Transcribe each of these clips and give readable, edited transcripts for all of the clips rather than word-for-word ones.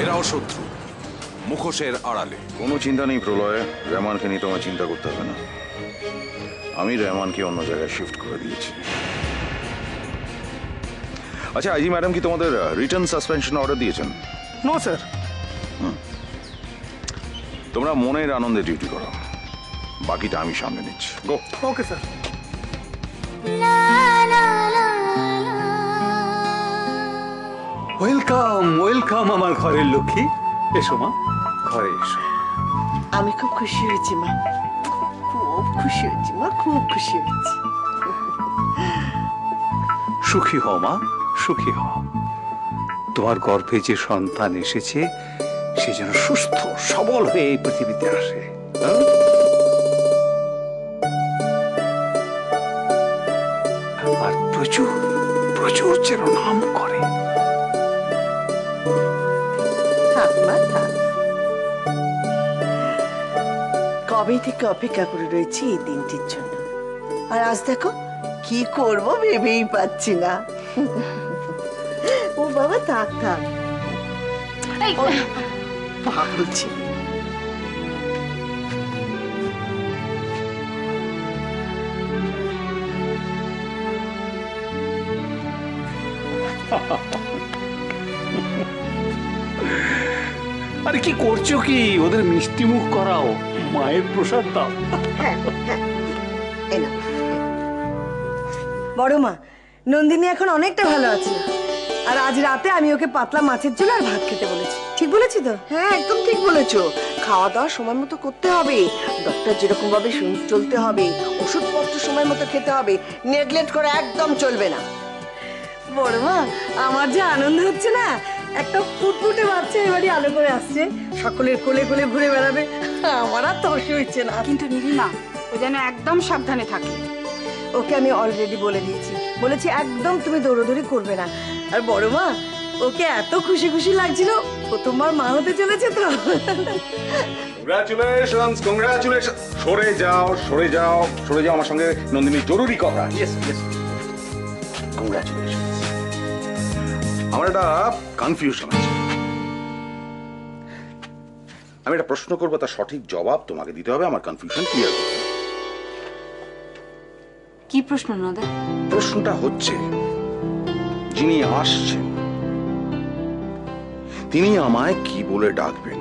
এরাও শত্রু, মুখোশের আড়ালে। কোনো চিন্তা নেই প্রলয়, রেহমানকে নিয়ে তোমার চিন্তা করতে হবে না। আমি রেহমানকে অন্য জায়গায় শিফট করে দিয়েছি। আচ্ছা, আইজি ম্যাডাম কি তোমাদের রিটার্ন সাসপেনশন অর্ডার দিয়েছেন? No sir. তোমরা মনের আনন্দে ডিউটি করো, বাকিটা আমি সামনে নিচ্ছি। Go. Okay sir. Welcome welcome আমার ঘরের লক্ষ্মী। এসো মা, ঘরে এসো। আমি খুব খুশি হয়েছি মা, খুব খুশি হয়েছি মা, খুব খুশি হয়েছি। সুখী হও মা, সুখী হও। তোমার গর্ভে যে সন্তান এসেছে সে যেন সুস্থ সবল হয়ে এই পৃথিবীতে আসে। আর প্রচুর প্রচুর যেন নাম করে। থাক মা থাক, কবে থেকে অপেক্ষা করে রয়েছি এই দিনটির জন্য, আর আজ দেখো কি করব ভেবেই পাচ্ছি না। ও বাবা থাক থাক, পাগল ছিল। আরে কি করছো কি? ওদের মিষ্টি মুখ করাও, মায়ের প্রসাদ দাও। এই নাও। বড় মা, নন্দিনী এখন অনেকটা ভালো আছে, আর আজ রাতে আমি ওকে পাতলা মাছের ঝোল আর ভাত খেতে বলেছি। ঠিক বলেছি তো? হ্যাঁ একদম ঠিক বলেছো। খাওয়া দাওয়া সময় মতো করতে হবে, ডক্টর যেরকম ভাবে চলতে হবে, ওষুধপত্র সময় মতো খেতে হবে, নেগলেক্ট করে একদম চলবে না। বড় মা, আমার যে আনন্দ হচ্ছে না, একটা ফুটফুটে বাচ্চা এবারে আলো করে আসছে, সকলের কোলে কোলে ঘুরে বেড়াবে, আমার আর তস হচ্ছে না। কিন্তু নীলিমা, ও যেন একদম সাবধানে থাকে। ওকে আমি অলরেডি বলে দিয়েছি, বলেছি একদম তুমি দৌড়দৌড়ি করবে না। আর বড় মা, ওকে এত খুশি খুশি লাগছিল, প্রথমবার মা হতে চলেছে তো। Congratulations, congratulation. সরে যাও, সরে যাও, সরে যাও, আমার সঙ্গে নন্দিনী জরুরি কথা। Yes yes, congratulation. আমার একটা কনফিউশন আছে, আমি একটা প্রশ্ন করবো, তার সঠিক জবাব তোমাকে দিতে হবে, আমার কনফিউশন ক্লিয়ার করতে হবে। কি প্রশ্ন নদা? প্রশ্নটা হচ্ছে, যিনি আসছেন তিনি আমায় কি বলে ডাকবেন,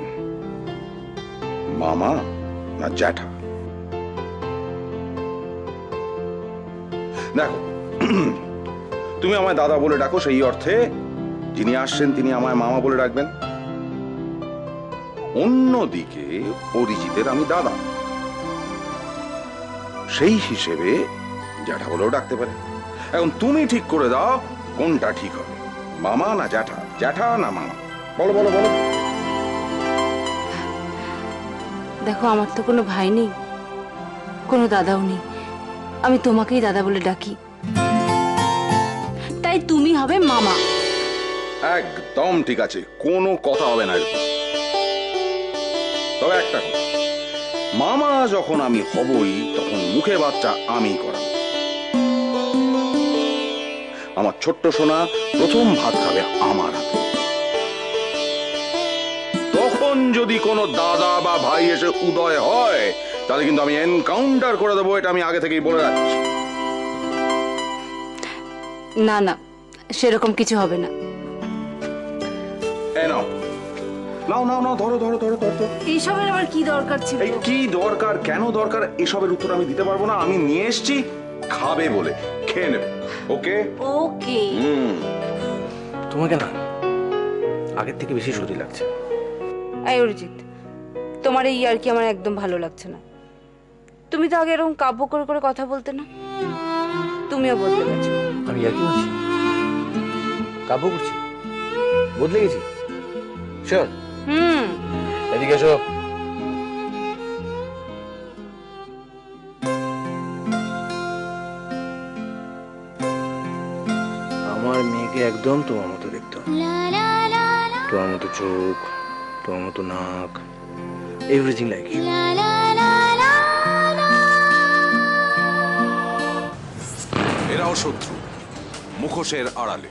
মামা না জ্যাঠা? দেখো, তুমি আমায় দাদা বলে ডাকো, সেই অর্থে যিনি আসছেন তিনি আমায় মামা বলে ডাকবেন। অন্যদিকে অরিজিতের আমি দাদা, সেই হিসেবে জ্যাঠা বলেও ডাকতে পারে। এখন তুমি ঠিক করে দাও কোনটা ঠিক হবে, মামা না জ্যাঠা, জ্যাঠা না মামা? বলো বলো বলো। দেখো, আমার তো কোনো ভাই নেই, কোনো দাদাও নেই, আমি তোমাকেই দাদা বলে ডাকি, তাই তুমি হবে মামা। একদম ঠিক আছে, কোনো কথা হবে না এরকম। তবে একটা কথা, মামা যখন আমি হবই তখন মুখে বাচ্চা আমি করাবো। আমার ছোট্ট সোনা প্রথম ভাত খাবে আমার হাতে। তখন যদি কোনো দাদা বা ভাই এসে উদয় হয় তাহলে কিন্তু আমি এনকাউন্টার করে দেবো, এটা আমি আগে থেকেই বলে রাখছি। না না, সেরকম কিছু হবে না। নাও নাও নাও নাও, ধরো ধরো ধরো ধরো। এইসবের আবার কি দরকার ছিল? এই কি দরকার, কেন দরকার, এসবের উত্তর আমি দিতে পারবো না। আমি নিয়ে এসছি খাবে বলে, খেয়ে নেবে। ওকে ওকে। তোমাকে না আগের থেকে বেশি সত্যি লাগছে। এই অরিজিৎ, তোমার এই আর কি আমার একদম ভালো লাগছে না। তুমি তো আগে এরকম কাব্য করে করে কথা বলতে না, তুমিও বদলে গেছো। আমি আর কি বলছি, কাব্য করছি, বদলে গেছি? শিওর? এদিকে এসো। আমার মেয়েকে একদম তোমার মতো দেখতে, তোমার মতো চোখ, তোমার মতো নাক, এভরিথিং লাইক ইউ। এরাও শত্রু, মুখোশের আড়ালে।